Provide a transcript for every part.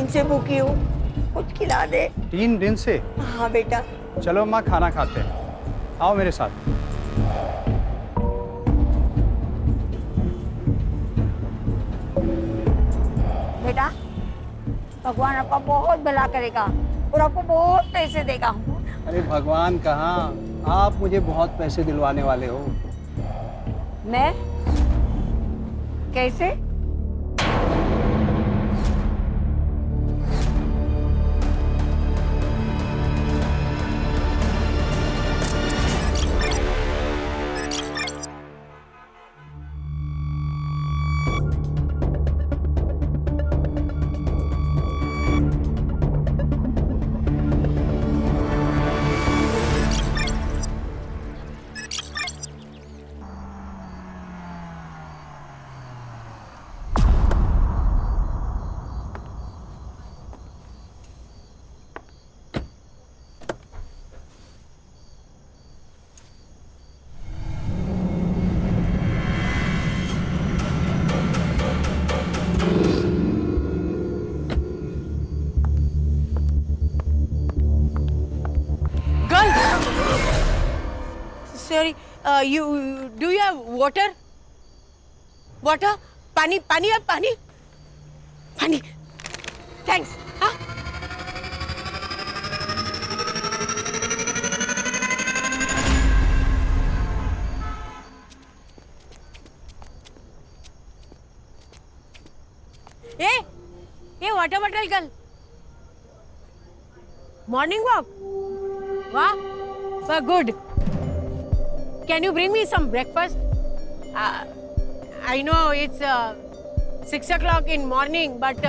से भूखी हूँ, कुछ खिला दे। 3 दिन से? हाँ बेटा। चलो अम्मा खाना खाते हैं, आओ मेरे साथ। बेटा, भगवान आपका बहुत भला करेगा और आपको बहुत पैसे देगा। अरे भगवान कहाँ, आप मुझे बहुत पैसे दिलवाने वाले हो। मैं? कैसे? Sorry, do you have water? Water? पानी पानी है पानी? पानी. Thanks. हाँ? ये water bottle girl. Morning walk. वाह, but good. Can you bring me some breakfast? I know it's 6 o'clock in morning, but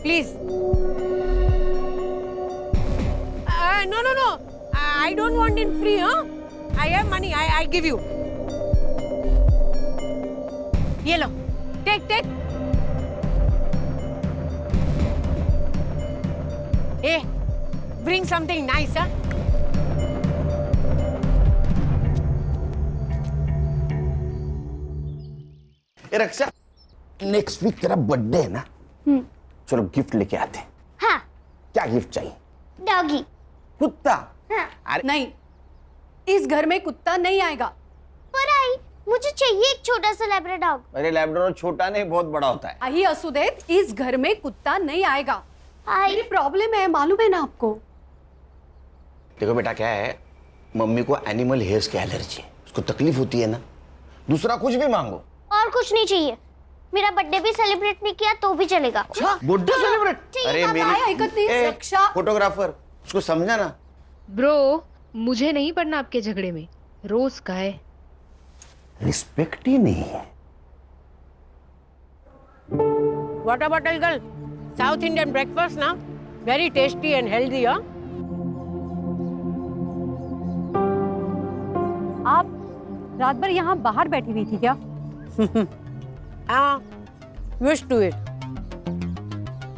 please. No. I don't want it free, huh? I have money. I give you. ये लो. Take. Hey, bring something nice, huh? रक्षा, next week तेरा birthday है ना? चलो gift लेके आते हैं। हाँ। क्या गिफ्ट चाहिए? डॉगी। कुत्ता? हाँ। अरे नहीं, इस घर में कुत्ता नहीं आएगा। पर आई, मुझे चाहिए एक छोटा सा लैब्राडोर डॉग। अरे लैब्राडोर छोटा नहीं, बहुत बड़ा होता है। आई असुदेव, इस घर में कुत्ता नहीं आएगा। आई। मेरी प्रॉब्लम है, मालूम है ना आपको? देखो बेटा, क्या है, मम्मी को एनिमल हेयर्स की एलर्जी है, उसको तकलीफ होती है ना। दूसरा कुछ भी मांगो। और कुछ नहीं चाहिए। मेरा बर्थडे भी सेलिब्रेट नहीं किया तो भी चलेगा। Birthday celebrate? अरे मेरी फोटोग्राफर, उसको समझा ना। ब्रो, मुझे नहीं पड़ना आपके झगड़े में। रोज का है। रिस्पेक्ट ही नहीं है। Water bottle girl. South Indian breakfast ना? Very tasty and healthy, huh? आप रात भर यहाँ बाहर बैठी हुई थी क्या? हाँ, used to it.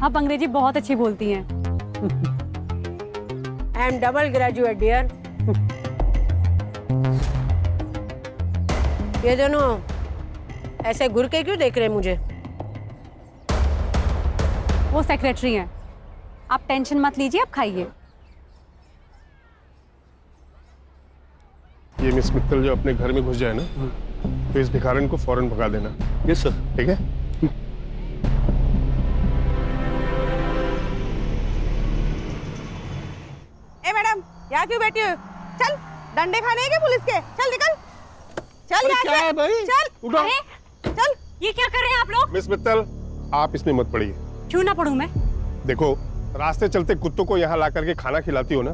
आप अंग्रेजी बहुत अच्छी बोलती हैं। I am double graduate, dear. ये दोनों ऐसे घुर के क्यों देख रहे हैं मुझे? वो सेक्रेटरी हैं। आप टेंशन मत लीजिए, आप खाइए। ये मिस मित्तल जो अपने घर में घुस जाए ना, तो इस भिखारन को फौरन भगा देना। Yes sir. ठीक है? ए मैडम, यहाँ क्यों बैठी हो? चल, डंडे खाने हैं क्या पुलिस के? चल निकल। चल यहाँ क्या से। है भाई? चल। उठो। चल। ये क्या कर रहे हैं आप लोग? मिस मित्तल, आप इसमें मत पड़िए। क्यों ना पढ़ूं मैं? देखो, रास्ते चलते कुत्तों को यहाँ ला करके खाना खिलाती हो ना,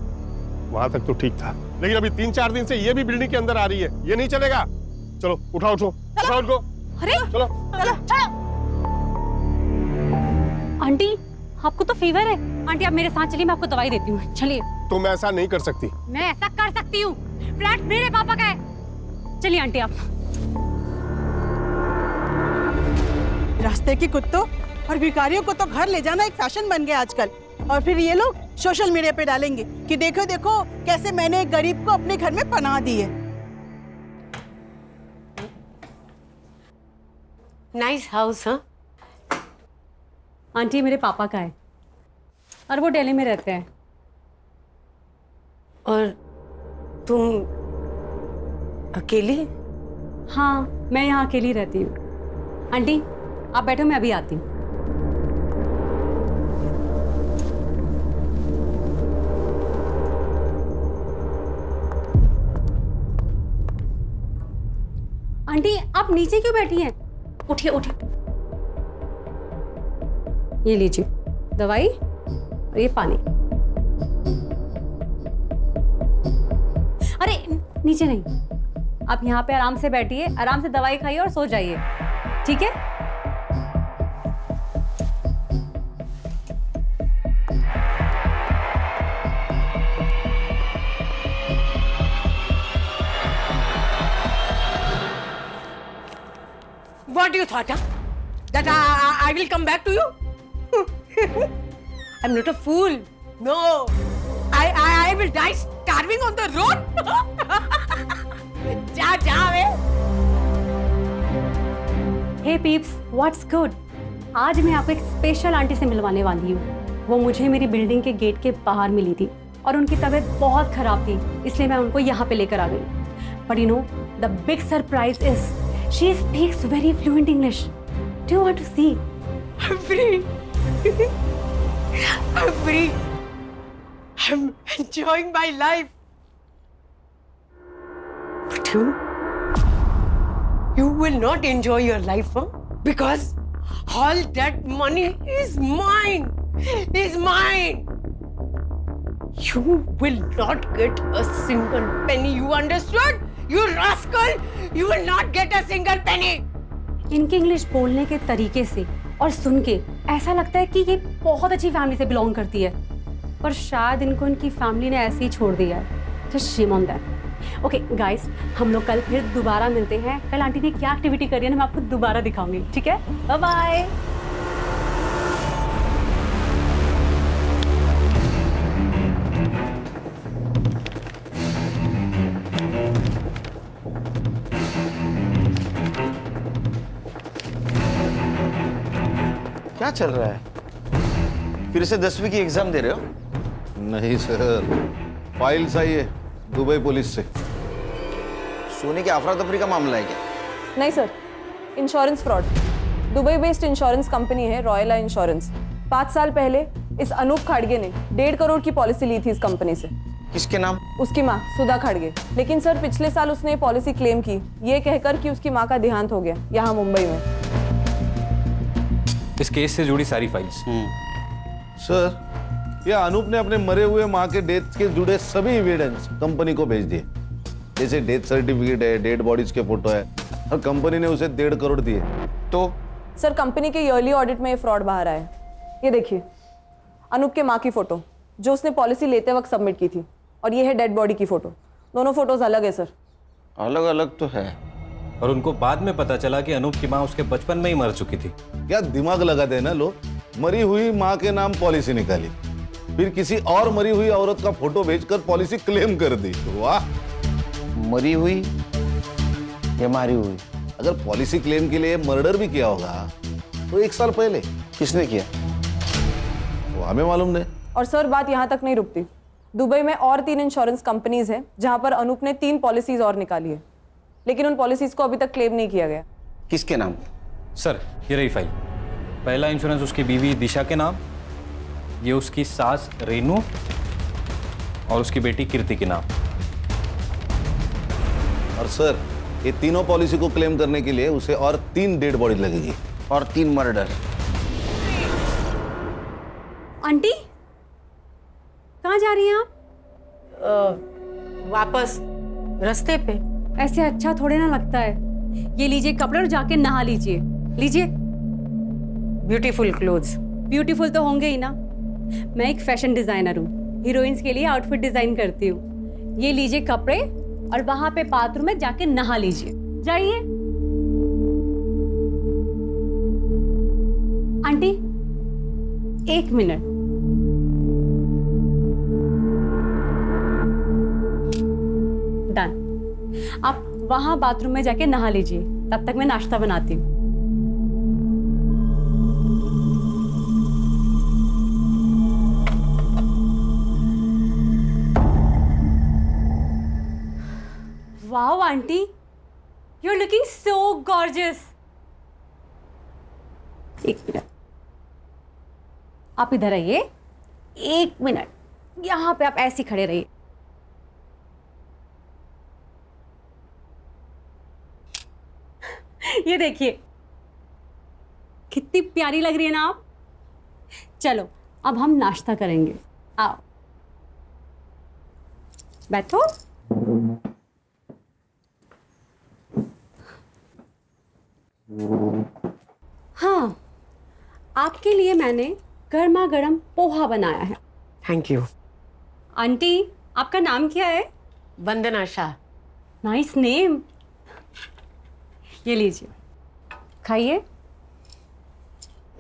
वहां तक तो ठीक था, लेकिन अभी 3-4 दिन से ये भी बिल्डिंग के अंदर आ रही है, ये नहीं चलेगा। चलो उठाओ उनको। अरे चलो। आंटी, आपको तो फीवर है। आंटी आप मेरे साथ चलिए, मैं आपको दवाई देती हूँ। चलिए। तुम ऐसा नहीं कर सकती। मैं ऐसा कर सकती हूँ। फ्लैट मेरे पापा का है। चलिए आंटी आप। रास्ते के कुत्तों और भिखारियों को तो घर ले जाना एक फैशन बन गया आजकल। और फिर ये लोग सोशल मीडिया पे डालेंगे कि देखो देखो कैसे मैंने एक गरीब को अपने घर में पनाह दी है। नाइस हाउस, हाँ? आंटी मेरे पापा का है और वो दिल्ली में रहते हैं। और तुम अकेली? हाँ, मैं यहाँ अकेली रहती हूँ। आंटी आप बैठो, मैं अभी आती हूँ। आंटी आप नीचे क्यों बैठी हैं? उठिए उठिए। ये लीजिए दवाई और ये पानी। अरे नीचे नहीं, आप यहाँ पे आराम से बैठिए, आराम से दवाई खाइए और सो जाइए, ठीक है? What you thought, huh? That I will come back to you? I'm not a fool. No. I will die starving on the road. जा वे. हे पीप्स, व्हाट्स गुड? आज मैं आपको एक स्पेशल आंटी से मिलवाने वाली हूँ। वो मुझे मेरी बिल्डिंग के गेट के बाहर मिली थी और उनकी तबीयत बहुत खराब थी, इसलिए मैं उनको यहाँ पे लेकर आ गई। But you know the big surprise is she speaks very fluent English. Do you want to see? I'm free. I'm free. I'm enjoying my life. But you will not enjoy your life, huh? Because all that money is mine. Is mine. You will not get a single penny. You understood? You rascal! You will not get a single penny. इनके English बोलने के तरीके से और सुन के ऐसा लगता है कि ये बहुत अच्छी फैमिली से बिलोंग करती है, पर शायद इनको इनकी फैमिली ने ऐसे ही छोड़ दिया है। Just shame on that. Okay guys, हम लोग कल फिर दोबारा मिलते हैं। कल आंटी ने क्या एक्टिविटी करी है ना, मैं आपको दोबारा दिखाऊंगी, ठीक है? Bye bye. क्या चल रहा है? फिर से 10वीं की एग्जाम दे रहे हो? नहीं सर, फाइल्स आई है दुबई पुलिस से। सोने की अफरा तफरी का मामला है क्या? नहीं sir, insurance fraud. Dubai based insurance company है रॉयला इंश्योरेंस। 5 साल पहले इस अनूप खाड़गे ने 1.5 करोड़ की पॉलिसी ली थी इस कंपनी से। किसके नाम? उसकी माँ सुधा खाड़गे। लेकिन सर पिछले साल उसने पॉलिसी क्लेम की, ये कहकर कि उसकी माँ का देहांत हो गया यहाँ मुंबई में। इस केस से जुड़ी सारी फाइल्स। सर, यह अनूप ने अपने मरे हुए माँ के डेथ के जुड़े सभी एविडेंस कंपनी को भेज दिए, जैसे डेथ सर्टिफिकेट है, डेड बॉडीज के फोटो है, और कंपनी ने उसे 1.5 करोड़ दिए। तो सर कंपनी के ईयरली ऑडिट में ये फ्रॉड बाहर आया। ये देखिए अनूप के माँ की फोटो जो उसने पॉलिसी लेते वक्त सबमिट की थी, और ये है डेड बॉडी की फोटो। दोनों फोटोज अलग है सर। अलग अलग तो है, और उनको बाद में पता चला कि अनूप की माँ उसके बचपन में ही मर चुकी थी। क्या दिमाग लगाते हैं ना लोग? मरी हुई माँ के नाम पॉलिसी निकाली, फिर किसी और मरी हुई औरत का फोटो भेजकर पॉलिसी क्लेम कर दी। वाह! मरी हुई या मारी हुई? अगर पॉलिसी क्लेम के लिए मर्डर भी किया होगा तो 1 साल पहले। किसने किया वो हमें मालूम नहीं। और सर बात यहाँ तक नहीं रुकती। दुबई में और 3 इंश्योरेंस कंपनीज हैं जहाँ पर अनूप ने 3 पॉलिसीज और निकाली है, लेकिन उन पॉलिसीज को अभी तक क्लेम नहीं किया गया। किसके नाम? सर ये रही फाइल। पहला इंश्योरेंस उसकी बीवी दिशा के नाम, ये उसकी सास रेनू और उसकी बेटी कीर्ति के नाम। और सर ये तीनों पॉलिसी को क्लेम करने के लिए उसे और 3 डेड बॉडी लगेगी और 3 मर्डर। आंटी कहाँ जा रही हैं आप? वापस रास्ते पे। ऐसे अच्छा थोड़े ना लगता है। ये लीजिए कपड़े और जाके नहा लीजिए। लीजिए। Beautiful clothes. ब्यूटीफुल तो होंगे ही ना, मैं एक फैशन डिजाइनर हूँ, हीरोइंस के लिए आउटफिट डिजाइन करती हूँ। ये लीजिए कपड़े और वहां पे बाथरूम में जाके नहा लीजिए। जाइए। Aunty 1 minute. डन। आप वहां बाथरूम में जाके नहा लीजिए, तब तक मैं नाश्ता बनाती हूँ। Aunty, you are looking so gorgeous. एक मिनट, आप इधर आइए। एक मिनट, यहाँ पे आप ऐसे ही खड़े रहिए। ये देखिए कितनी प्यारी लग रही है ना आप। चलो अब हम नाश्ता करेंगे, आओ बैठो। हाँ, आपके लिए मैंने गर्मा गर्म पोहा बनाया है। Thank you. आंटी, आपका नाम क्या है? वंदना शाह। Nice name. ये लीजिए, खाइए।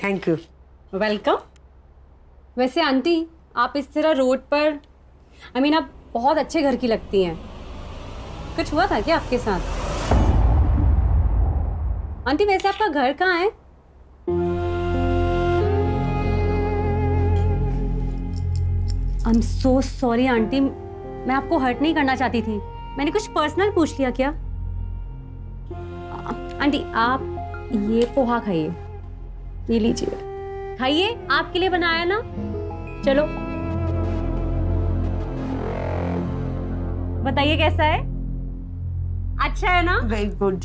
Thank you. वेलकम। वैसे आंटी, आप इस तरह रोड पर आप बहुत अच्छे घर की लगती हैं। कुछ हुआ था क्या आपके साथ? आंटी वैसे आपका घर कहाँ है? I am so sorry aunty, मैं आपको हर्ट नहीं करना चाहती थी। मैंने कुछ पर्सनल पूछ लिया क्या? आंटी आप ये पोहा खाइए, ये लीजिए, खाइए, आपके लिए बनाया ना। चलो बताइए कैसा है? अच्छा है ना? Very good.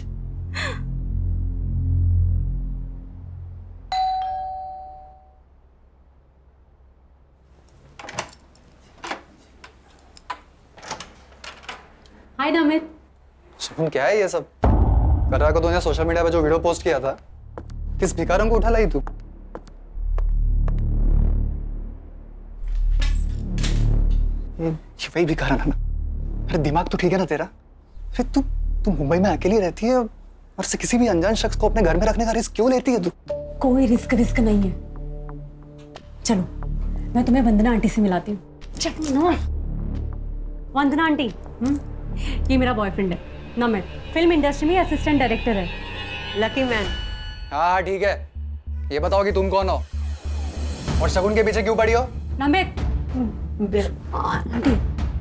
हाय नमित। सुन, क्या है ये सब? कर रहा को तूने सोशल मीडिया पे जो वीडियो पोस्ट किया था, किस भिखारन को उठा लाई तू? ये वही भिखारन है ना? अरे दिमाग तो ठीक है ना तेरा? अरे तू मुंबई में अकेली रहती है और से किसी भी अनजान शख्स को अपने घर में रखने का रिस्क क्यों लेती है तू? कोई रिस्क नहीं है। चलो मैं तुम्हें वंदना आंटी से मिलाती हूँ। चलो ना। वंदना आंटी, ये मेरा बॉयफ्रेंड है नमित, फिल्म इंडस्ट्री में असिस्टेंट डायरेक्टर है। Lucky man. हाँ ठीक है, ये बताओ कि तुम कौन हो और शगुन के पीछे क्यों पड़ी हो? नमित, आंटी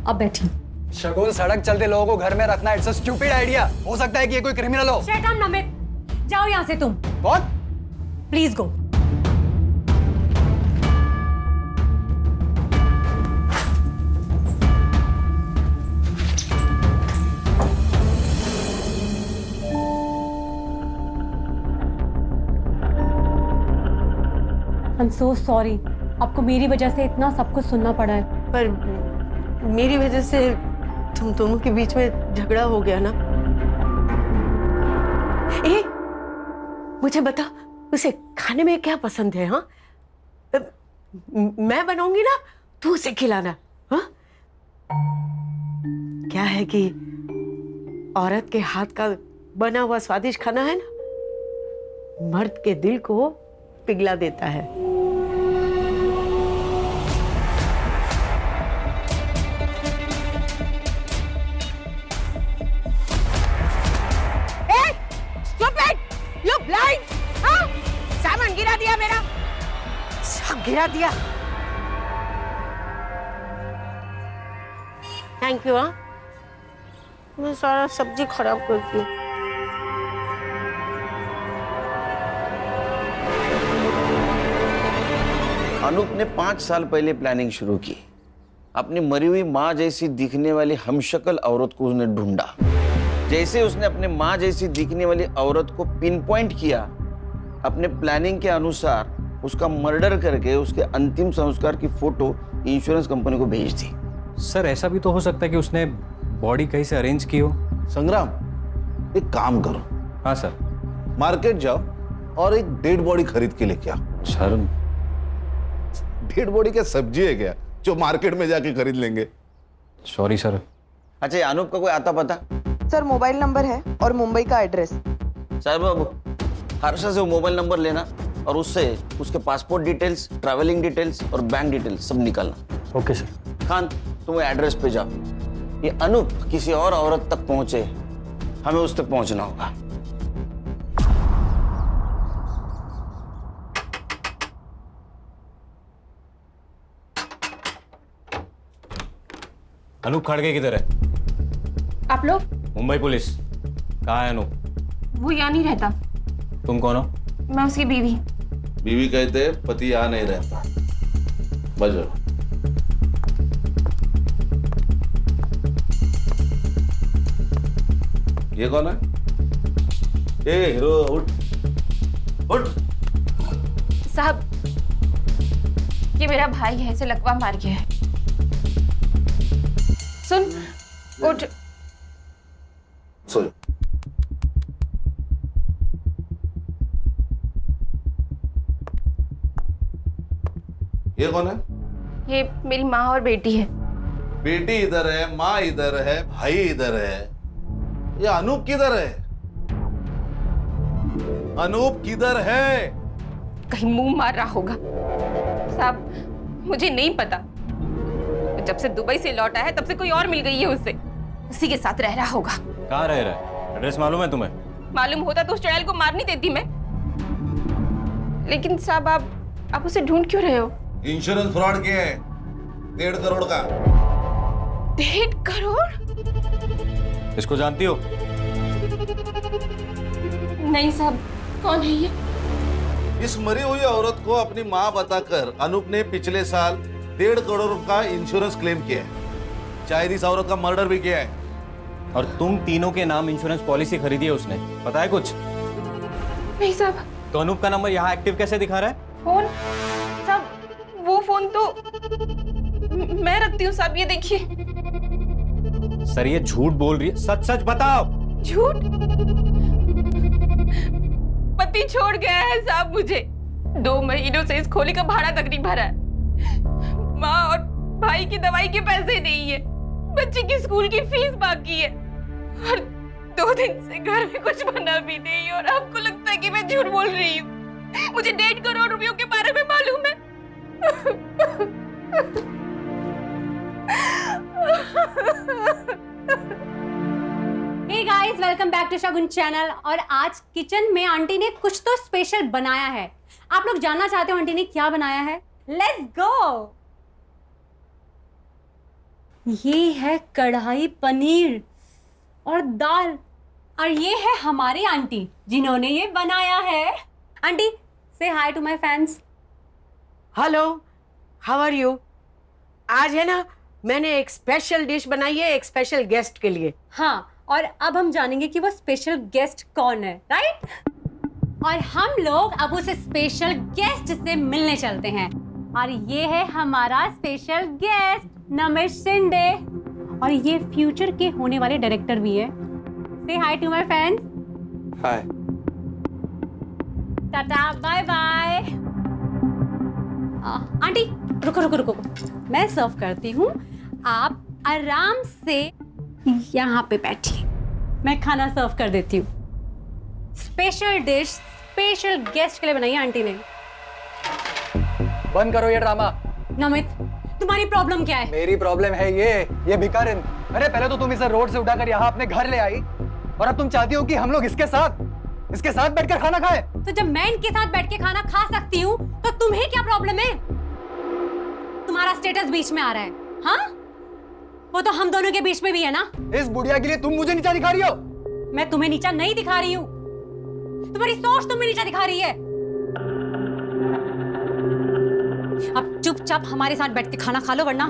अब बैठी। शगुन सड़क चलते लोगों को घर में रखना इट्स अ स्टूपिड आइडिया। हो सकता है कि ये कोई क्रिमिनल हो। शट अप नमित, जाओ यहाँ से तुम। कौन? Please go. I am so sorry, आपको मेरी वजह से इतना सब कुछ सुनना पड़ा है। पर मेरी वजह से तुम दोनों के बीच में झगड़ा हो गया ना। ए, मुझे बता, उसे खाने में क्या पसंद है? हाँ, मैं बनाऊंगी ना, तू उसे खिलाना। हाँ, क्या है कि औरत के हाथ का बना हुआ स्वादिष्ट खाना है ना, मर्द के दिल को पिघला देता है। सामान गिरा दिया मेरा, सब गिरा दिया। Thank you. हाँ, मैं सारा सब्जी खराब करती हूँ। अनूप ने 5 साल पहले प्लानिंग शुरू की। अपनी मरी हुई माँ जैसी दिखने वाली हमशक्ल औरत को उसने ढूंढा। जैसे उसने अपने माँ जैसी दिखने वाली औरत को पिन पॉइंट किया, अपने प्लानिंग के अनुसार उसका मर्डर करके उसके अंतिम संस्कार की फोटो इंश्योरेंस कंपनी को भेज दी। सर ऐसा भी तो हो सकता है कि उसने बॉडी कहीं से अरेंज की हो। संग्राम, एक काम करो। हाँ सर। मार्केट जाओ और एक डेड बॉडी खरीद के लेके आओ। सर डेड बॉडी क्या सब्जी है क्या जो मार्केट में जाके खरीद लेंगे? Sorry sir. अच्छा, अनूप का कोई आता पता? सर मोबाइल नंबर है और मुंबई का एड्रेस। साहब बाबू, हर्षा से वो मोबाइल नंबर लेना और उससे उसके पासपोर्ट डिटेल्स, ट्रैवलिंग डिटेल्स और बैंक डिटेल्स सब निकालना। Okay sir. खान, तुम वो एड्रेस पे जाओ। ये अनूप किसी और औरत तक पहुंचे, हमें उस तक पहुंचना होगा। अनूप खड़गे किधर है? आप लोग मुंबई पुलिस। कहाँ है अनूप? वो यहाँ नहीं रहता। तुम कौन हो? मैं उसकी बीवी। बीवी कहते हैं, पति यहाँ नहीं रहता। बजो। ये कौन है? ए हीरो, उठ उठ। साहब, ये मेरा भाई है, इसे लकवा मार गया है। सुन, उठ। सो जा। ये कौन है? ये मेरी माँ और बेटी है। बेटी इधर है, माँ इधर है, भाई इधर है। ये अनूप किधर है? अनूप किधर है? कहीं मुंह मार रहा होगा। साहब, मुझे नहीं पता। जब से दुबई से लौटा है तब से कोई और मिल गई है उसे। उसी के साथ रह रहा होगा। कहाँ रह रहा है? एड्रेस मालूम है तुम्हें? मालूम होता तो उस चुड़ैल को मार नहीं देती मैं। लेकिन साहब, आप उसे ढूंढ क्यों रहे हो? इंश्योरेंस फ्रॉड किया है 1.5 करोड़ का। 1.5 करोड़? इसको जानती हो? नहीं साहब, कौन है ये? इस मरी हुई औरत को अपनी माँ बताकर अनूप ने पिछले साल 1.5 करोड़ का इंश्योरेंस क्लेम किया है। शायद इस औरत का मर्डर भी किया है। और तुम तीनों के नाम इंश्योरेंस पॉलिसी खरीदी है उसने, पता है कुछ? नहीं साहब। तो अनूप का नंबर यहाँ एक्टिव कैसे दिखा रहा है? फोन? साहब, वो फोन तो मैं रखती हूँ साहब, ये देखिए। सर ये झूठ बोल रही है, सच सच बताओ। झूठ? पति छोड़ गया है साहब मुझे। 2 महीनों से इस खोली का भाड़ा तक नहीं भरा है। माँ और भाई की दवाई के पैसे नहीं है। बच्चे की स्कूल की फीस बाकी है। और 2 दिन से घर में कुछ बना भी नहीं। और आपको लगता है कि मैं झूठ बोल रही हूँ? मुझे 1.5 करोड़ रुपयों के बारे में मालूम है। Hey guys, welcome back to Shagun channel. और आज किचन में आंटी ने कुछ तो स्पेशल बनाया है। आप लोग जानना चाहते हो आंटी ने क्या बनाया है? Let's go. ये है कढ़ाई पनीर और दाल। और ये है हमारी आंटी जिन्होंने ये बनाया है। Aunty, say hi to my fans. Hello, how are you? आज है ना, मैंने एक स्पेशल डिश बनाई है एक स्पेशल गेस्ट के लिए। हाँ, और अब हम जानेंगे कि वो स्पेशल गेस्ट कौन है, राइट? और हम लोग अब उस स्पेशल गेस्ट से मिलने चलते हैं। और ये है हमारा स्पेशल गेस्ट नमित शिंदे। और ये फ्यूचर के होने वाले डायरेक्टर भी है। Say hi to my fans. Hi. Tata, bye bye. Aunty रुको रुको रुको, मैं सर्व करती हूँ, आप आराम से यहाँ पे बैठिए, मैं खाना सर्व कर देती हूँ। स्पेशल डिश स्पेशल गेस्ट के लिए बनाई है आंटी ने। बंद करो ये ड्रामा। नमित, तुम्हारी प्रॉब्लम क्या है? मेरी प्रॉब्लम है ये भिखारिन। अरे पहले तो तुम इसे रोड से उठाकर यहाँ अपने घर ले आई, और अब तुम चाहती हो कि हम लोग इसके साथ बैठकर खाना खाएं। तो जब मैं इनके साथ बैठ के खाना खा सकती हूँ तो तुम्हें क्या प्रॉब्लम है? तुम्हारा स्टेटस बीच में आ रहा है, हाँ? वो तो हम दोनों के बीच में भी है ना। इस बुढ़िया के लिए तुम मुझे नीचा दिखा रही हो? मैं तुम्हें नीचा नहीं दिखा रही हूँ, तुम्हारी सोच तुम्हें नीचा दिखा रही है। अब चुपचाप हमारे साथ बैठ के खाना खा लो, वरना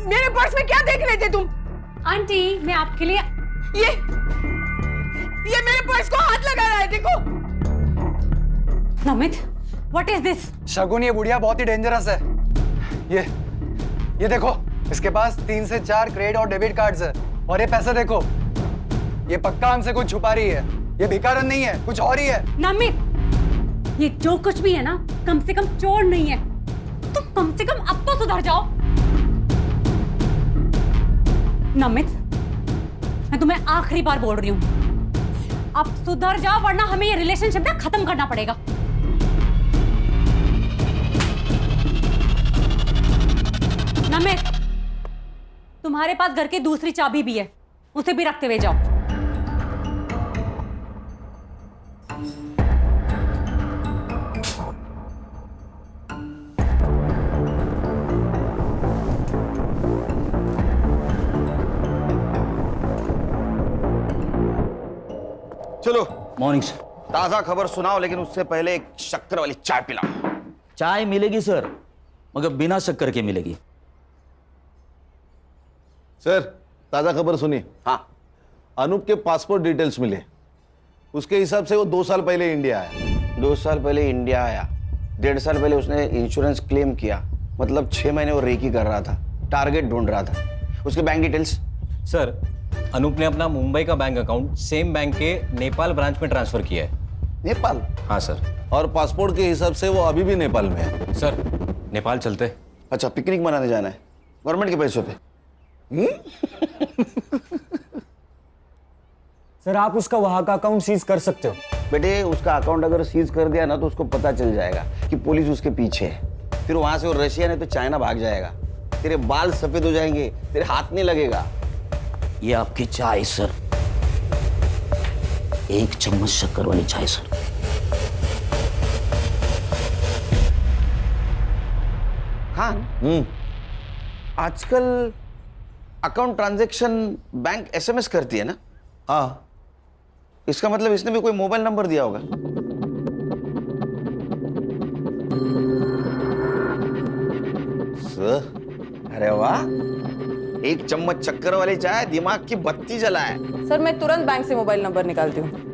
मेरे पर्स में क्या देख रहे थे तुम? आंटी, मैं आपके लिए ये मेरे पर्स को हाथ लगा रहा है, देखो। Namit, what is this? Shagun, ये बुढ़िया बहुत ही डेंजरस है। ये देखो, इसके पास 3 से 4 क्रेडिट और डेबिट कार्ड्स है। और ये पैसे देखो, ये पक्का हमसे कुछ छुपा रही है। ये भिखारन नहीं है, कुछ और ही है। नमित, ये जो कुछ भी है ना, कम से कम चोर नहीं है। तुम कम से कम अब तो सुधर जाओ। नमित, मैं तुम्हें आखिरी बार बोल रही हूँ, अब सुधर जाओ वरना हमें ये रिलेशनशिप ना खत्म करना पड़ेगा। नमित, तुम्हारे पास घर की दूसरी चाबी भी है, उसे भी रखते हुए जाओ। चलो। Morning sir. ताजा खबर सुनाओ, लेकिन उससे पहले एक शक्कर वाली चाय पिलाओ। चाय मिलेगी सर, मगर बिना शक्कर के मिलेगी। सर, ताजा खबर सुनिए। हाँ। अनूप के पासपोर्ट डिटेल्स मिले। उसके हिसाब से वो 2 साल पहले इंडिया आया। 2 साल पहले इंडिया आया, 1.5 साल पहले उसने इंश्योरेंस क्लेम किया, मतलब 6 महीने वो रेकी कर रहा था, टारगेट ढूंढ रहा था। उसके बैंक डिटेल्स? सर, अनूप ने अपना मुंबई का बैंक अकाउंट सेम बैंक के नेपाल ब्रांच में ट्रांसफर किया है। नेपाल? हाँ सर। और पासपोर्ट के हिसाब से वो अभी भी नेपाल में है। सर, नेपाल चलते। अच्छा, पिकनिक मनाने जाना है गवर्नमेंट के पैसों पे? सर, आप उसका वहां का अकाउंट सीज कर सकते हो। बेटे, उसका अकाउंट अगर सीज कर दिया ना तो उसको पता चल जाएगा कि पुलिस उसके पीछे है। फिर वहां से वो रशिया नहीं तो चाइना भाग जाएगा। तेरे बाल सफेद हो जाएंगे, तेरे हाथ नहीं लगेगा। ये आपकी चाय सर, 1 चम्मच शक्कर वाली चाय सर। हाँ। आजकल अकाउंट ट्रांजैक्शन बैंक एसएमएस करती है ना? हाँ। इसका मतलब इसने भी कोई मोबाइल नंबर दिया होगा। सर, अरे वाह, 1 चम्मच शक्कर वाली चाय दिमाग की बत्ती जलाए। सर, मैं तुरंत बैंक से मोबाइल नंबर निकालती हूँ।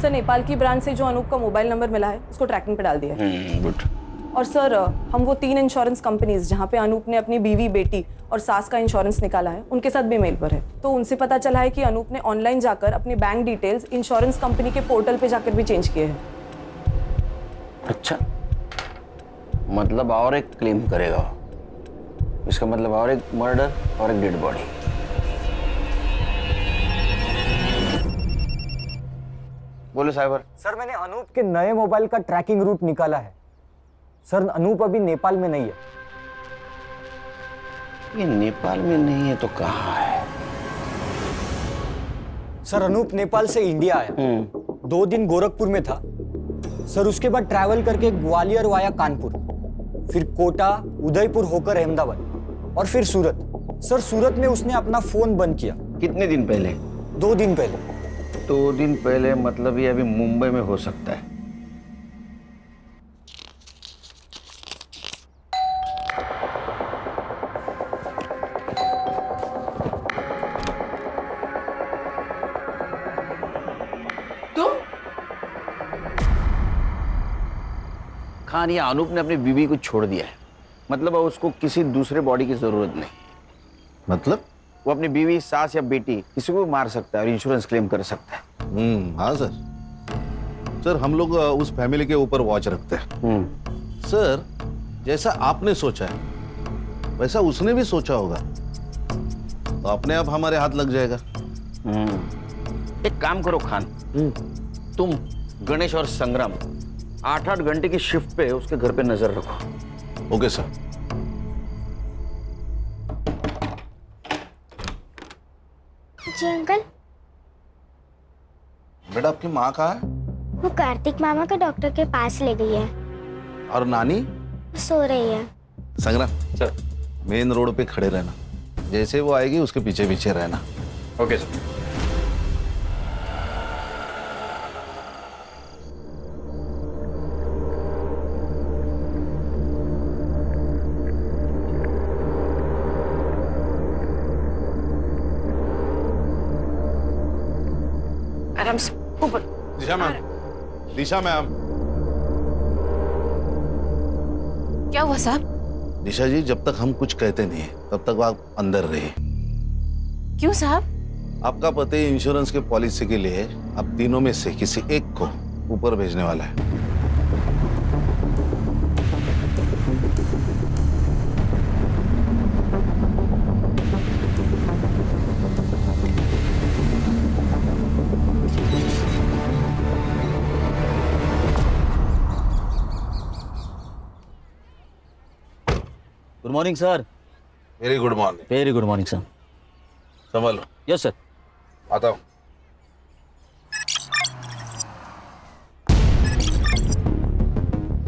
सर, नेपाल की ब्रांच से जो अनूप का मोबाइल नंबर मिला है उसको ट्रैकिंग पे डाल दिया है। गुड। और सर, हम वो 3 इंश्योरेंस कंपनीज जहाँ पे अनूप ने अपनी बीवी, बेटी और सास का इंश्योरेंस निकाला है, उनके साथ भी मेल पर है। तो उनसे पता चला है कि अनूप ने ऑनलाइन जाकर अपनी बैंक डिटेल्स इंश्योरेंस कंपनी के पोर्टल पे जाकर भी चेंज किए हैं। अच्छा, मतलब और एक क्लेम करेगा वो। इसका मतलब और एक मर्डर और एक डेड बॉडी। बोलो साइबर। सर, मैंने अनूप के नए मोबाइल का ट्रैकिंग रूट निकाला है। सर, अनूप अभी नेपाल में नहीं है। ये नेपाल में नहीं है तो कहाँ है? सर, अनूप नेपाल से इंडिया आया, 2 दिन गोरखपुर में था। सर, उसके बाद ट्रैवल करके ग्वालियर वाया कानपुर, फिर कोटा, उदयपुर होकर अहमदाबाद और फिर सूरत। सर, सूरत में उसने अपना फोन बंद किया। कितने दिन पहले? 2 दिन पहले। 2 दिन पहले मतलब ये अभी मुंबई में हो सकता है। खान, या अनूप ने अपनी बीवी को छोड़ दिया है, मतलब अब उसको किसी दूसरे बॉडी की जरूरत नहीं। मतलब? वो अपनी बीवी, सास या बेटी किसी को भी मार सकता है और इंश्योरेंस क्लेम कर सकता है। हाँ सर। सर, हम लोग उस फैमिली के ऊपर वॉच रखते हैं। सर, जैसा आपने सोचा है वैसा उसने भी सोचा होगा, तो अपने आप हमारे हाथ लग जाएगा। एक काम करो खान, तुम गणेश और संग्राम 8-8 घंटे की शिफ्ट पे उसके घर पे नजर रखो। Okay sir. जी अंकल। बेटा आपकी माँ कहाँ है? वो कार्तिक मामा को डॉक्टर के पास ले गई है। और नानी? सो रही है। संग्राम सर, मेन रोड पे खड़े रहना, जैसे वो आएगी उसके पीछे पीछे रहना। Okay sir. आराम से ऊपर। दिशा मैम, दिशा मैम। क्या हुआ साहब? दिशा जी, जब तक हम कुछ कहते नहीं तब तक आप अंदर रहिए। क्यों साहब? आपका पति इंश्योरेंस के पॉलिसी के लिए अब तीनों में से किसी एक को ऊपर भेजने वाला है। Good morning sir. Very good morning. Very good morning sir. संभालो। Yes sir. आता हूँ।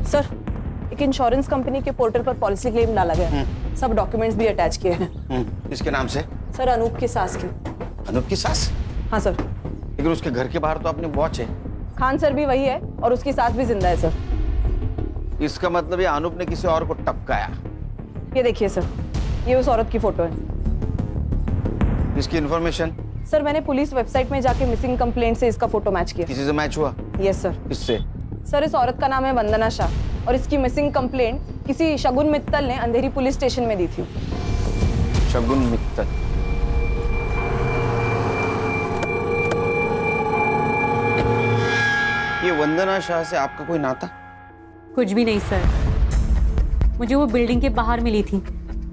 सर, एक इंश्योरेंस कंपनी के पोर्टल पर पॉलिसी क्लेम डाला गया है। सब डॉक्यूमेंट्स भी अटैच किए हैं। किसके नाम से? सर, अनूप की सास की। अनूप की सास? हाँ सर। लेकिन उसके घर के बाहर तो आपने वॉच है। खान सर भी वही है और उसकी सास भी जिंदा है सर। इसका मतलब ये अनूप ने किसी और को टपकाया। ये देखिए सर, ये उस औरत की फोटो है। इसकी इन्फॉर्मेशन? सर, मैंने पुलिस वेबसाइट में जाके मिसिंग कंप्लेंट से इसका फोटो मैच किया। किसी से मैच हुआ? Yes sir. किससे? सर, इस औरत का नाम है वंदना शाह और इसकी मिसिंग कंप्लेंट किसी शगुन मित्तल ने अंधेरी पुलिस स्टेशन में दी थी। शगुन मित्तल? ये वंदना शाह से आपका कोई नाता? कुछ भी नहीं सर, मुझे वो बिल्डिंग के बाहर मिली थी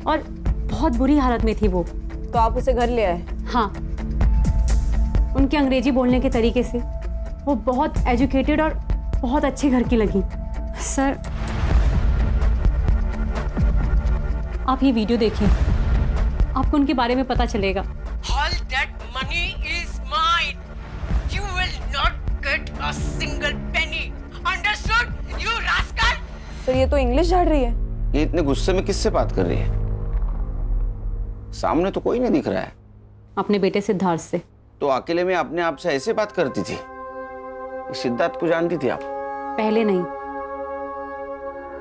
और बहुत बुरी हालत में थी वो। तो आप उसे घर ले आए? हाँ, उनके अंग्रेजी बोलने के तरीके से वो बहुत एजुकेटेड और बहुत अच्छे घर की लगी। सर, आप ये वीडियो देखिए, आपको उनके बारे में पता चलेगा। All that money is mine. You will not get a single penny. Understood, you rascal? Sir, ये तो इंग्लिश झाड़ रही है। ये इतने गुस्से में किससे बात कर रही है? सामने तो कोई नहीं दिख रहा है। अपने बेटे सिद्धार्थ से। तो अकेले में अपने आप से ऐसे बात करती थी? सिद्धार्थ को जानती थी आप? पहले नहीं,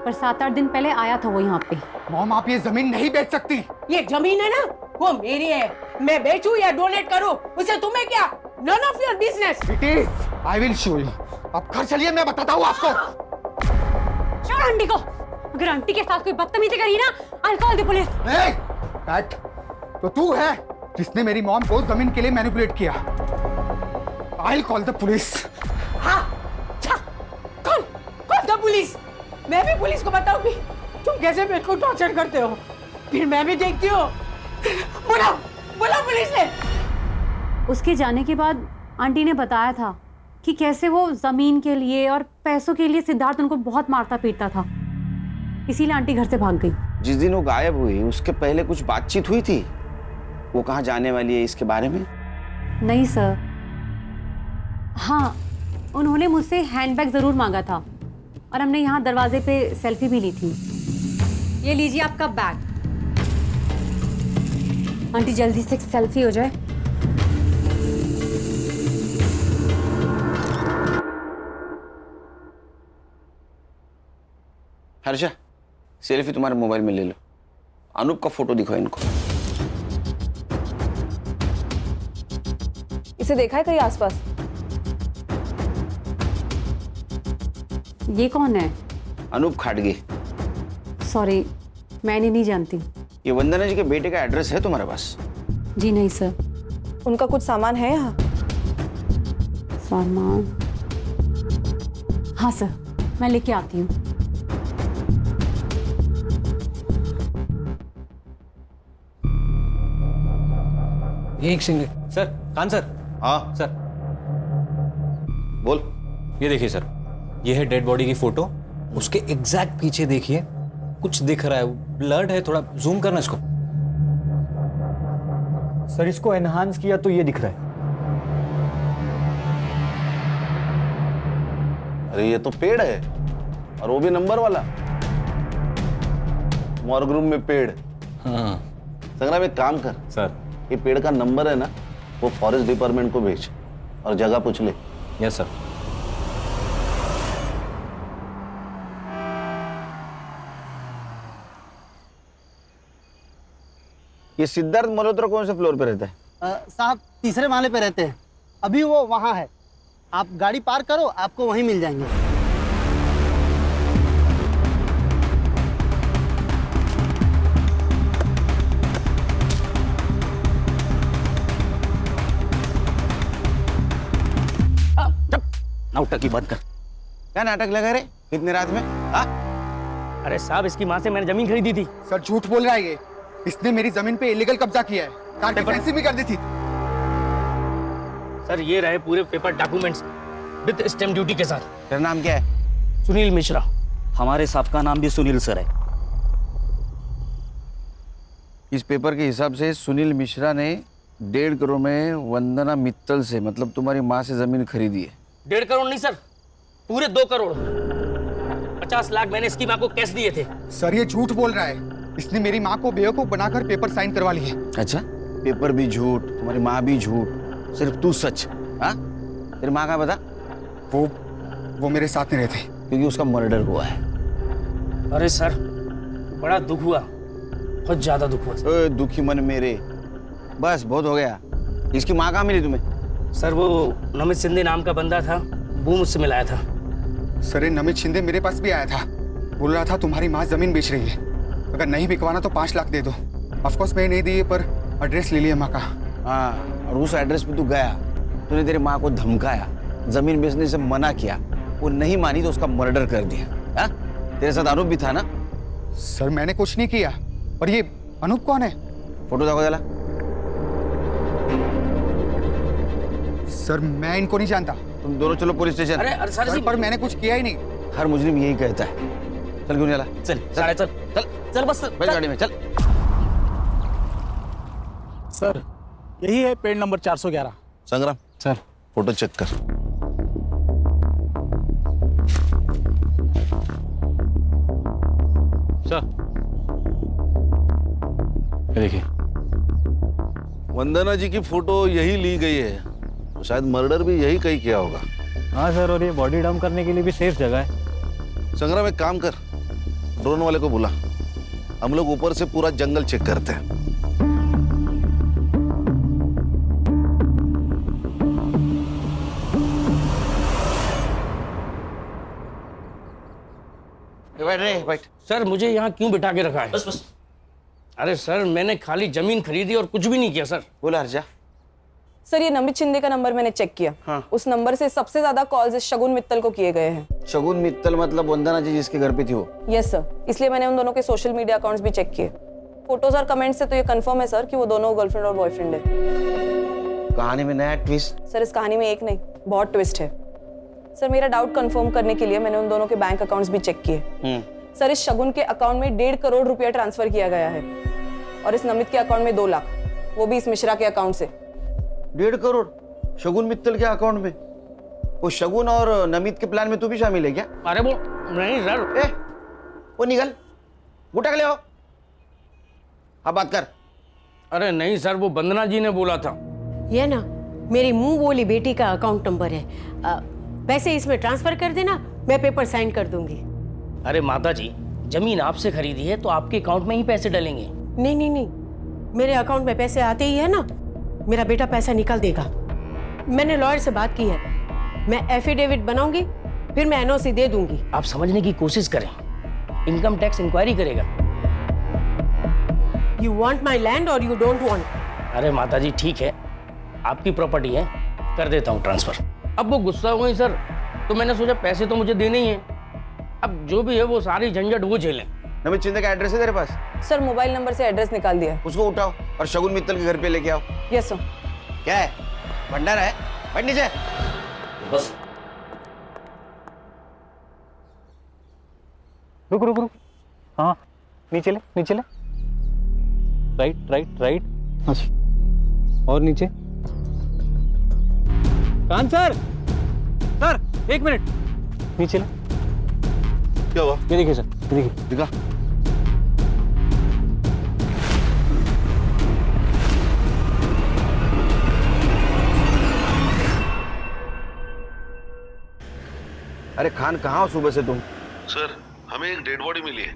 पर 7-8 दिन पहले आया था वो यहाँ पे। मॉम, आप ये जमीन नहीं बेच सकती। ये जमीन है ना, वो मेरी है। मैं बेचूं या डोनेट करूं, उसे तुम्हें क्या? None of your business. It is. I will show you. आप घर चलिए, मैं बताता हूँ आपको। छोड़ आंटी को। अगर आंटी के साथ कोई बदतमीजी करी ना, I'll call the police. Cat, तो तू है जिसने मेरी मॉम को जमीन के लिए मैनिपुलेट किया। I'll call the police. हाँ, अच्छा, कौन द पुलिस? मैं भी पुलिस को बताऊंगी तुम कैसे मेरे को टॉर्चर करते हो। फिर मैं भी देखती हूँ। बुलाओ पुलिस ने। उसके जाने के बाद आंटी ने बताया था कि कैसे वो जमीन के लिए और पैसों के लिए सिद्धार्थ उनको बहुत मारता पीटता था, इसीलिए आंटी घर से भाग गई। जिस दिन वो गायब हुई उसके पहले कुछ बातचीत हुई थी? वो कहाँ जाने वाली है इसके बारे में? नहीं सर। हाँ, उन्होंने मुझसे हैंडबैग जरूर मांगा था और हमने यहाँ दरवाजे पे सेल्फी भी ली थी। ये लीजिए आपका बैग। आंटी जल्दी से एक सेल्फी हो जाए। हर्षा, सेल्फी तुम्हारे मोबाइल में ले लो। अनूप का फोटो दिखाओ इनको। इसे देखा है कहीं आसपास? ये कौन है? अनूप खाटगे। सॉरी, मैंने नहीं जानती। ये वंदना जी के बेटे का एड्रेस है तुम्हारे पास? जी नहीं सर। उनका कुछ सामान है यहाँ? सामान? हाँ सर, मैं लेके आती हूँ। एक सेकंड सर। खान सर। हाँ सर, बोल। ये देखिए सर, ये है डेड बॉडी की फोटो। उसके एग्जैक्ट पीछे देखिए, कुछ दिख रहा है, ब्लड है। थोड़ा जूम करना इसको। सर इसको एनहांस किया तो ये दिख रहा है। अरे ये तो पेड़ है, और वो भी नंबर वाला। मॉर्ग रूम में पेड़। हाँ संग्राम एक काम कर सर। ये पेड़ का नंबर है ना, वो फॉरेस्ट डिपार्टमेंट को भेज और जगह पूछ ले। Yes sir. ये सिद्धार्थ मल्होत्रा कौन से फ्लोर पे रहता है? साहब तीसरे माले पे रहते हैं, अभी वो वहाँ है। आप गाड़ी पार्क करो, आपको वहीं मिल जाएंगे। नाटक की बात कर। क्या नाटक लगा रहे इतने रात में? हाँ? अरे साहब इसकी माँ से मैंने जमीन खरीदी थी। सर झूठ बोल रहा है ये। इसने मेरी जमीन पे इलीगल कब्जा किया है, कार की फैंसी भी कर दी थी। सर ये रहे पूरे paper documents with stamp duty के साथ। तेरा नाम क्या है? सुनील मिश्रा। हमारे साहब का नाम भी सुनील सर है। इस पेपर के हिसाब से सुनील मिश्रा ने 1.5 करोड़ में वंदना मित्तल से, मतलब तुम्हारी माँ से जमीन खरीदी है। 1.5 करोड़ नहीं सर, पूरे 2 करोड़। 50 लाख मैंने इसकी माँ को कैश दिए थे। सर ये झूठ बोल रहा है। इसने मेरी माँ को बेवकूफ बनाकर पेपर साइन करवा लिए। अच्छा, पेपर भी झूठ, तुम्हारी माँ भी झूठ, सिर्फ तू सच। हाँ? तेरी माँ का बता? वो मेरे साथ नहीं रहते, क्योंकि उसका मर्डर हुआ है। अरे सर बड़ा दुख हुआ, बहुत ज्यादा दुख हुआ। दुखी मन मेरे, बस बहुत हो गया। इसकी माँ कहाँ मिली तुम्हें? सर वो नमित शिंदे नाम का बंदा था, वो मुझसे मिलाया था। सर नमित शिंदे मेरे पास भी आया था, बोल रहा था तुम्हारी माँ जमीन बेच रही है, अगर नहीं बिकवाना तो 5 लाख दे दो। ऑफकोर्स मैं नहीं दी है, पर एड्रेस ले लिया माँ का। हाँ, और उस एड्रेस पे तू गया, तूने तेरी माँ को धमकाया, जमीन बेचने से मना किया, वो नहीं मानी तो उसका मर्डर कर दिया। हाँ? तेरे साथ आरोप भी था ना? सर मैंने कुछ नहीं किया। और ये अनूप कौन है? फोटो देखो जरा। सर मैं इनको नहीं जानता। तुम दोनों चलो पुलिस स्टेशन। अरे सर पर मैंने कुछ किया ही नहीं। हर मुजरिम यही कहता है। चल क्यों नहीं चला? चल चल चल चल चल बस बैठ गाड़ी में, चल। सर यही है पेड़ नंबर 411। संग्राम सर फोटो चेक कर। सर ये देखिए, वंदना जी की फोटो यही ली गई है, तो शायद मर्डर भी यही कहीं किया होगा। हाँ सर, और ये बॉडी डंप करने के लिए भी सेफ जगह है। संग्राम एक काम कर, ड्रोन वाले को बुला, हम लोग ऊपर से पूरा जंगल चेक करते हैं। बैठ रे, बैठ। सर मुझे यहाँ क्यों बिठा के रखा है? बस बस। अरे सर मैंने खाली जमीन खरीदी और कुछ भी नहीं किया सर। बोला हर्षा। सर ये नमित शिंदे का नंबर मैंने चेक किया। हाँ। उस नंबर से सबसे ज्यादा कॉल्स इस शगुन मित्तल को किए गए हैं। शगुन मित्तल मतलब वंदना जी जिसके घर पे थी वो? यस सर, इसलिए मैंने उन दोनों के सोशल मीडिया अकाउंट्स भी चेक किए। फोटोज और कमेंट्स से तो ये कंफर्म है सर कि वो दोनों गर्लफ्रेंड और बॉयफ्रेंड है। कहानी में नया ट्विस्ट। सर इस कहानी में एक नहीं, बहुत ट्विस्ट है। सर मेरा डाउट कंफर्म करने के लिए मैंने उन दोनों के बैंक अकाउंट्स भी चेक किए। सर इस शगुन के अकाउंट में 1.5 करोड़ रुपया ट्रांसफर किया गया है, और इस नमित के अकाउंट में 2 लाख, वो भी इस मिश्रा के अकाउंट से। 1.5 करोड़ शगुन मित्तल के अकाउंट में? वो शगुन और नमित के प्लान में तू भी शामिल है क्या? अरे वो नहीं सर। वो निकल, गुटक ले आओ। अब बात कर। अरे नहीं सर, वो वंदना जी ने बोला था। ये ना मेरी मुंह बोली बेटी का अकाउंट नंबर है, पैसे इसमें ट्रांसफर कर देना, मैं पेपर साइन कर दूंगी। अरे माता जी, जमीन आपसे खरीदी है तो आपके अकाउंट में ही पैसे डलेंगे। नहीं नहीं नहीं, मेरे अकाउंट में पैसे आते ही है ना, मेरा बेटा पैसा निकाल देगा। मैंने लॉयर से बात की है, मैं एफिडेविट बनाऊंगी, फिर मैं एनओसी दे दूंगी। आप समझने की कोशिश करें, इनकम टैक्स इंक्वायरी करेगा। यू वांट माई लैंड और यू डोंट वांट? अरे माता जी ठीक है, आपकी प्रॉपर्टी है, कर देता हूँ ट्रांसफर। अब वो गुस्सा हुई सर, तो मैंने सोचा पैसे तो मुझे देने ही हैं, अब जो भी है वो सारी झंझट वो झेलें। नमित शिंदे का एड्रेस है तेरे पास? सर मोबाइल नंबर से एड्रेस निकाल दिया। उसको उठाओ और शगुन मित्तल के घर पे लेके आओ। Yes sir. क्या है, भंडारा है? बैठ नीचे। बस रुक रुक रुक, हाँ नीचे ले, नीचे ले, राइट राइट राइट। और नीचे। कान सर, सर 1 मिनट नीचे ला। क्या हुआ? ये देखिए सर, ये देखिए। दिखा। अरे खान, कहाँ हो सुबह से तुम? सर, हमें एक डेड बॉडी मिली है।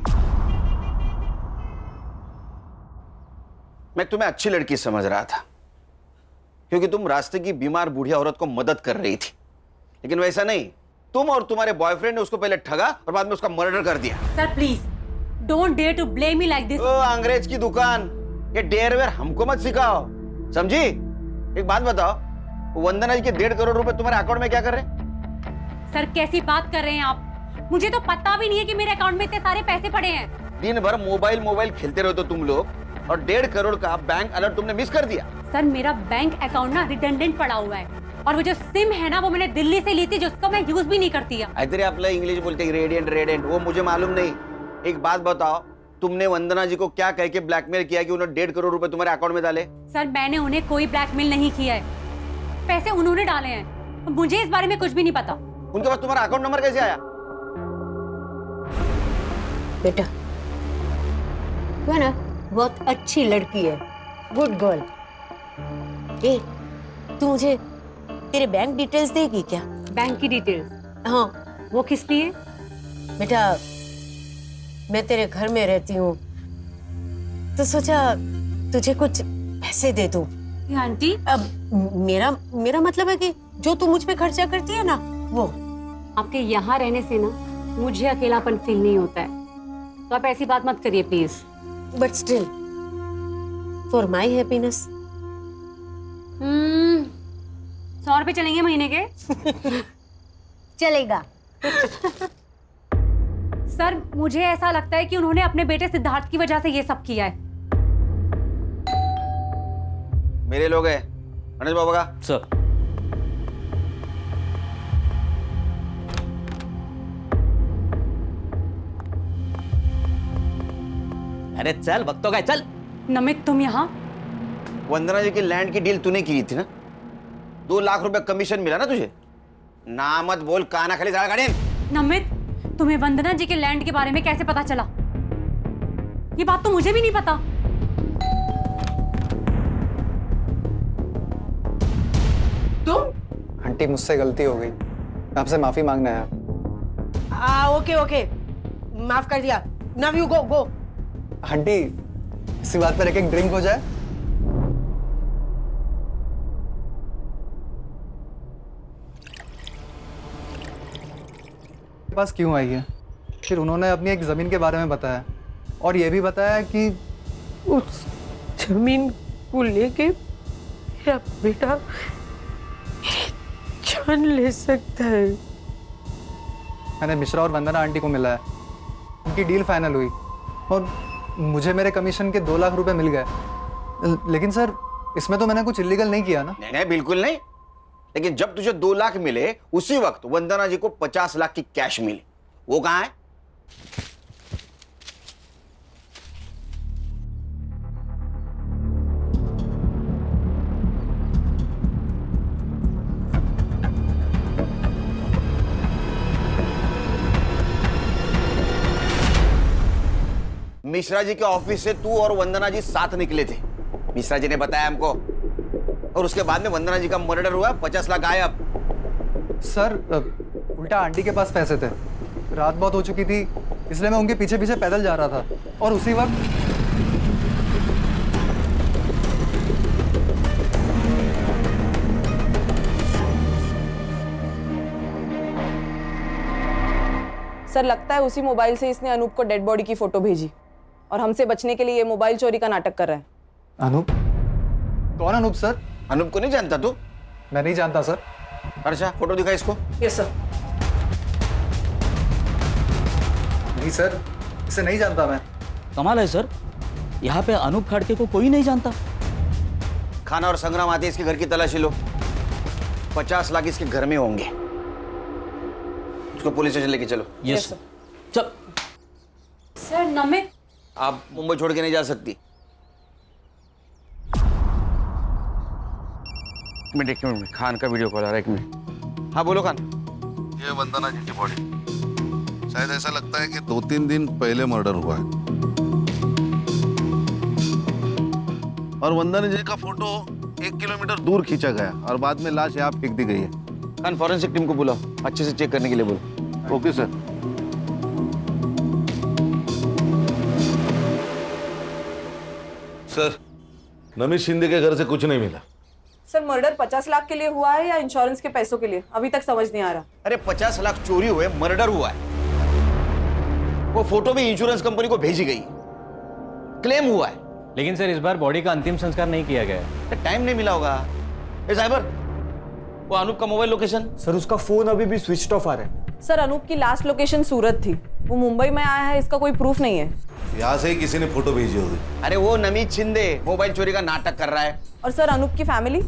मैं तुम्हें अच्छी लड़की समझ रहा था, क्योंकि तुम रास्ते की बीमार बूढ़ी औरत को मदद कर रही थी, लेकिन वैसा नहीं। तुम और तुम्हारे बॉयफ्रेंड ने उसको पहले ठगा और बाद में उसका मर्डर कर दिया। Sir please don't dare to blame me like this. ओ अंग्रेज की दुकान, ये डेयर वेयर हमको मत सिखाओ, समझी? एक बात बताओ, वंदना जी के 1.5 करोड़ रुपए तुम्हारे अकाउंट में क्या कर रहे? सर कैसी बात कर रहे हैं आप? मुझे तो पता भी नहीं है कि मेरे अकाउंट में इतने सारे पैसे पड़े हैं। दिन भर मोबाइल खेलते रहो तो तुम लोग, और 1.5 करोड़ का बैंक अलर्ट तुमने मिस कर दिया। सर मेरा बैंक अकाउंट ना रिडंडेंट पड़ा हुआ है, और वो जो सिम है ना वो मैंने दिल्ली से ली थी, जिसको मैं यूज भी नहीं करती है। इधर आपला इंग्लिश बोलते हैं रेडियंट, वो मुझे मालूम नहीं। एक बात बताओ, तुमने वंदना जी को क्या कह के ब्लैकमेल किया कि उन्होंने 1.5 करोड़ रुपए तुम्हारे अकाउंट में डाले? सर मैंने उन्हें कोई ब्लैकमेल नहीं किया है, पैसे उन्होंने डाले हैं, मुझे इस बारे में कुछ भी नहीं पता। उनके पास तुम्हारा अकाउंट नंबर कैसे आया? बेटा तू है ना बहुत अच्छी लड़की है, गुड गर्ल। ए तू मुझे तेरे बैंक डिटेल्स देगी क्या? बैंक की डिटेल्स? हाँ। वो किस लिए? बेटा मैं तेरे घर में रहती हूँ तो सोचा तुझे कुछ पैसे दे दूं। आंटी अब मेरा मतलब है कि जो तू मुझ पे खर्चा करती है ना वो। आपके यहाँ रहने से ना मुझे अकेलापन फील नहीं होता है, तो आप ऐसी बात मत करिए please. But still for my happiness. 100 रुपए चलेंगे महीने के? चलेगा। सर मुझे ऐसा लगता है कि उन्होंने अपने बेटे सिद्धार्थ की वजह से ये सब किया है। मेरे लोग हैं गणेश बाबा का। सर अरे चल, वक्त तो गए, चल। नमित तुम यहाँ? वंदना जी की लैंड की डील तूने की थी ना, 2 लाख रुपए कमीशन मिला ना तुझे? ना मत बोल, काना खाली जाड़ा गाड़ी। नमित तुम्हें वंदना जी के लैंड के बारे में कैसे पता चला? ये बात तो मुझे भी नहीं पता। तुम? आंटी मुझसे गलती हो गई, आपसे माफी मांगना है। ओके माफ कर दिया। Now you go. आंटी इसी बात पर एक ड्रिंक हो जाए। पास क्यों आई है? फिर उन्होंने अपनी एक जमीन के बारे में बताया, और ये भी बताया कि उस जमीन को लेके मेरा बेटा जान ले सकता है। मैंने मिश्रा और वंदना आंटी को मिला है, उनकी डील फाइनल हुई और मुझे मेरे कमीशन के 2 लाख रुपए मिल गए। लेकिन सर इसमें तो मैंने कुछ इलीगल नहीं किया ना? नहीं, बिल्कुल नहीं। लेकिन जब तुझे 2 लाख मिले उसी वक्त वंदना जी को 50 लाख की कैश मिली, वो कहां है? मिश्रा जी के ऑफिस से तू और वंदना जी साथ निकले थे, मिश्रा जी ने बताया हमको, और उसके बाद में वंदना जी का मर्डर हुआ, 50 लाख गायब। सर उल्टा आंटी के पास पैसे थे, रात बहुत हो चुकी थी, इसलिए मैं उनके पीछे पीछे पैदल जा रहा था, और उसी वक्त सर लगता है उसी मोबाइल से इसने अनूप को डेड बॉडी की फोटो भेजी, और हमसे बचने के लिए ये मोबाइल चोरी का नाटक कर रहा है। अनूप? कौन अनूप सर? अनूप को नहीं जानता तू? मैं नहीं जानता सर। अच्छा फोटो दिखा इसको। Yes sir. नहीं सर, इसे नहीं जानता मैं। कमाल है सर, यहाँ पे अनूप खड़के को कोई नहीं जानता। खाना और संग्राम आते इसके घर की तलाशी लो, 50 लाख इसके घर में होंगे। उसको पुलिस स्टेशन लेके चलो। Yes sir. चल। सर नमित, आप मुंबई छोड़ के नहीं जा सकती। एक मिनट खान का वीडियो कॉल आ रहा है, एक मिनट। हाँ बोलो खान। ये वंदना जी की बॉडी, शायद ऐसा लगता है कि 2-3 दिन पहले मर्डर हुआ है। और वंदना जी का फोटो 1 किलोमीटर दूर खींचा गया और बाद में लाश यहाँ फेंक दी गई है। खान फॉरेंसिक टीम को बुलाओ, अच्छे से चेक करने के लिए बोलो। Okay sir. Sir, Namit Shinde के घर से कुछ नहीं मिला। सर मर्डर 50 लाख के लिए हुआ है या इंश्योरेंस के पैसों के लिए, अभी तक समझ नहीं आ रहा। अरे 50 लाख चोरी हुए, मर्डर हुआ है। वो फोटो भी इंश्योरेंस कंपनी को भेजी गई, क्लेम हुआ है। लेकिन सर इस बार बॉडी का अंतिम संस्कार नहीं किया गया है। टाइम नहीं मिला होगा। ए साइबर, वो अनूप का मोबाइल लोकेशन? सर उसका फोन अभी भी स्विच ऑफ आ रहा है। सर अनूप की लास्ट लोकेशन सूरत थी, वो मुंबई में आया है, इसका कोई प्रूफ नहीं है। यहाँ से ही किसी ने फोटो भेजी होगी। अरे वो नमित शिंदे मोबाइल चोरी का नाटक कर रहा है। और सर अनूप की फैमिली?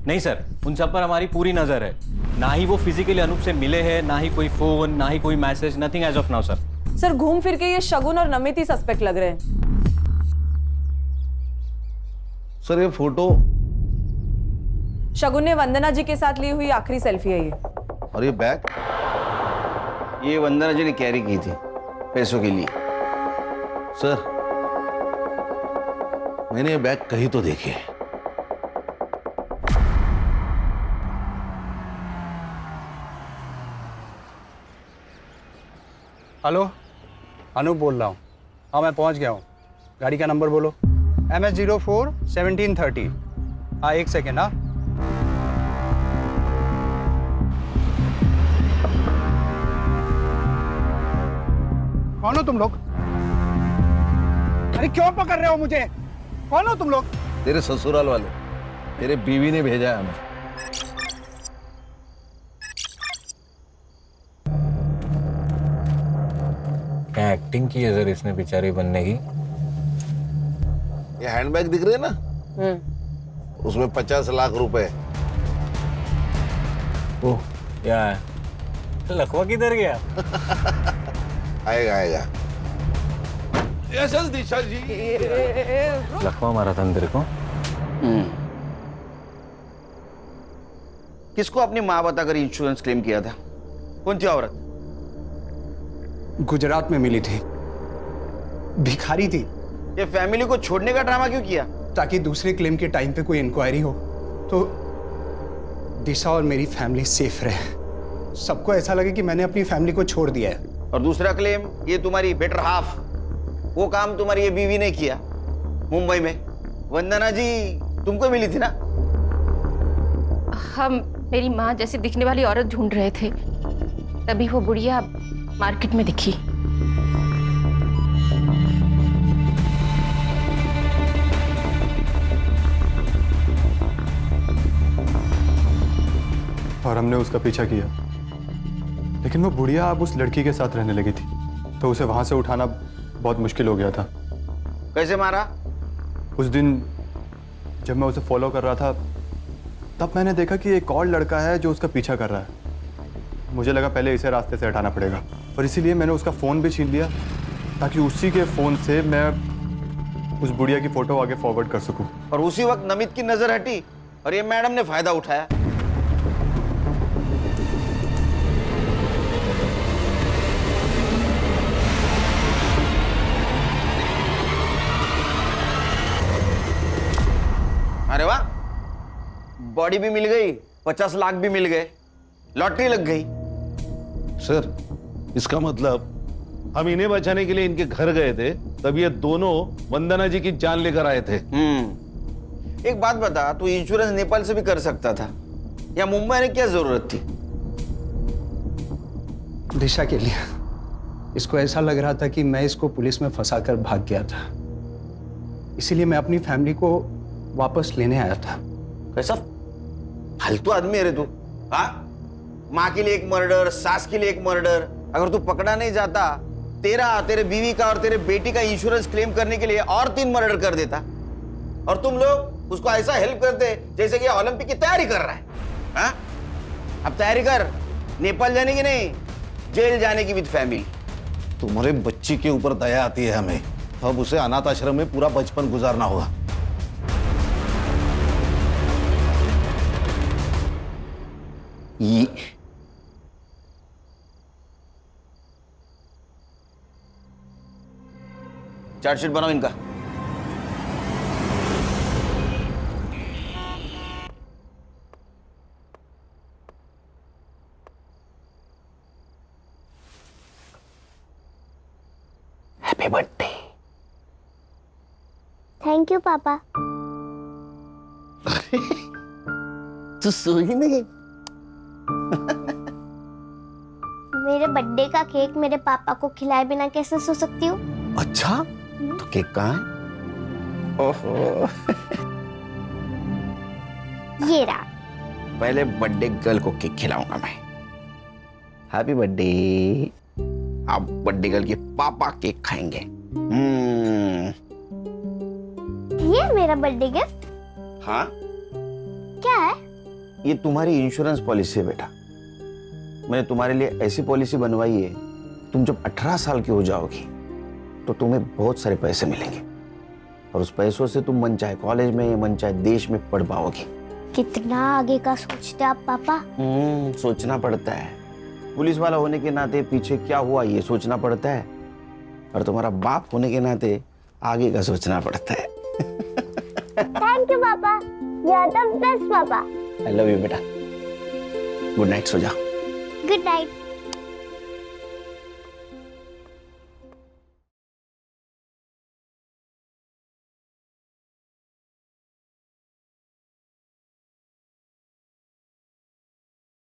नहीं सर, उन सब पर हमारी पूरी नजर है। ना ही वो फिजिकली अनूप से मिले हैं, ना ही कोई फोन, ना ही कोई message, nothing as of now sir. Sir घूम फिर के ये शगुन और नमित ही सस्पेक्ट लग रहे हैं। सर ये फोटो शगुन ने वंदना जी के साथ ली हुई आखिरी सेल्फी है ये। और ये बैग? ये वंदना जी ने कैरी की थी पैसों के लिए। सर मैंने ये बैग कहीं तो देखी है। हेलो, अनूप बोल रहा हूँ। हाँ मैं पहुँच गया हूँ। गाड़ी का नंबर बोलो। MS04 1730। हाँ 1 सेकेंड। हाँ कौन हो तुम लोग? अरे क्यों पकड़ रहे हो मुझे? कौन हो तुम लोग? तेरे ससुराल वाले, तेरे बीवी ने भेजा है हमें। क्या एक्टिंग की है सर इसने बेचारी बनने की। ये हैंडबैग दिख रहे है ना, उसमें 50 लाख रुपए। ओह क्या है? लखवा किधर गया? आएगा आएगा। यस दिशा जी। लखवा मारा था तेरे को? किसको अपनी माँ बताकर इंश्योरेंस क्लेम किया था? कौन थी औरत? गुजरात में मिली थी, भिखारी थी। ये फैमिली को छोड़ने का ड्रामा क्यों किया? ताकि दूसरे क्लेम के टाइम पे कोई इंक्वायरी हो तो दिशा और मेरी फैमिली सेफ रहे। सबको ऐसा लगे कि मैंने अपनी फैमिली को छोड़ दिया है। और दूसरा क्लेम, ये तुम्हारी बेटर हाफ, वो काम तुम्हारी ये बीवी ने किया मुंबई में। वंदना जी तुमको मिली थी ना? हम मेरी माँ जैसी दिखने वाली औरत ढूंढ रहे थे, तभी वो बुढ़िया मार्केट में दिखी। और हमने उसका पीछा किया, लेकिन वो बुढ़िया अब उस लड़की के साथ रहने लगी थी, तो उसे वहां से उठाना बहुत मुश्किल हो गया था। कैसे मारा? उस दिन जब मैं उसे फॉलो कर रहा था, तब मैंने देखा कि एक और लड़का है जो उसका पीछा कर रहा है। मुझे लगा पहले इसे रास्ते से हटाना पड़ेगा, और इसीलिए मैंने उसका फ़ोन भी छीन लिया ताकि उसी के फ़ोन से मैं उस बुढ़िया की फ़ोटो आगे फॉरवर्ड कर सकूं। और उसी वक्त नमित की नजर हटी और ये मैडम ने फायदा उठाया। अरे वाह, बॉडी भी मिल गई, 50 लाख भी मिल गए, लॉटरी लग गई। सर इसका मतलब हम इन्हें बचाने के लिए इनके घर गए थे, तब ये दोनों वंदना जी की जान लेकर आए थे। एक बात बता, तू इंश्योरेंस नेपाल से भी कर सकता था, या मुंबई में क्या जरूरत थी? दिशा के लिए। इसको ऐसा लग रहा था कि मैं इसको पुलिस में फंसाकर भाग गया था, इसीलिए मैं अपनी फैमिली को वापस लेने आया था। कैसा फालतू आदमी है रे तू? हाँ, माँ के लिए एक मर्डर, सास के लिए एक मर्डर। अगर तू पकड़ा नहीं जाता, तेरे बीवी का और तेरे बेटी का इंश्योरेंस क्लेम करने के लिए और 3 मर्डर कर देता, और तुम लोग उसको ऐसा हेल्प करते जैसे कि ओलंपिक की तैयारी कर रहा है। हाँ? अब तैयारी कर, नेपाल जाने की नहीं, जेल जाने की विद फैमिली। तुम्हारे बच्ची के ऊपर दया आती है हमें, अब उसे अनाथ आश्रम में पूरा बचपन गुजारना होगा। ये चार्जशीट बनाओ इनका। Happy birthday. थैंक यू पापा। तू सोई नहीं? मेरे बर्थडे का केक मेरे पापा को खिलाए बिना कैसे सो सकती हूँ? अच्छा, तो केक कहाँ है? ओहो। ये रहा। पहले बर्थडे गर्ल को केक खिलाऊंगा मैं। Happy birthday. आप बर्थडे गर्ल के पापा केक खाएंगे। ये मेरा बर्थडे गिफ्ट? हाँ, क्या है? ये तुम्हारी इंश्योरेंस पॉलिसी है बेटा। मैंने तुम्हारे लिए ऐसी पॉलिसी बनवाई है, तुम जब 18 साल की हो जाओगी तो तुम्हें बहुत सारे पैसे मिलेंगे और उस पैसों से तुम मन चाहे कॉलेज में, मन चाहे देश में पढ़ पाओगी। कितना आगे का सोचते आप पापा। सोचना पड़ता है। पुलिस वाला होने के नाते पीछे क्या हुआ ये सोचना पड़ता है, और तुम्हारा बाप होने के नाते आगे का सोचना पड़ता है। थैंक यू पापा, यू आर द बेस्ट पापा। आई लव यू बेटा। गुड नाइट, सो जाओ। Good night.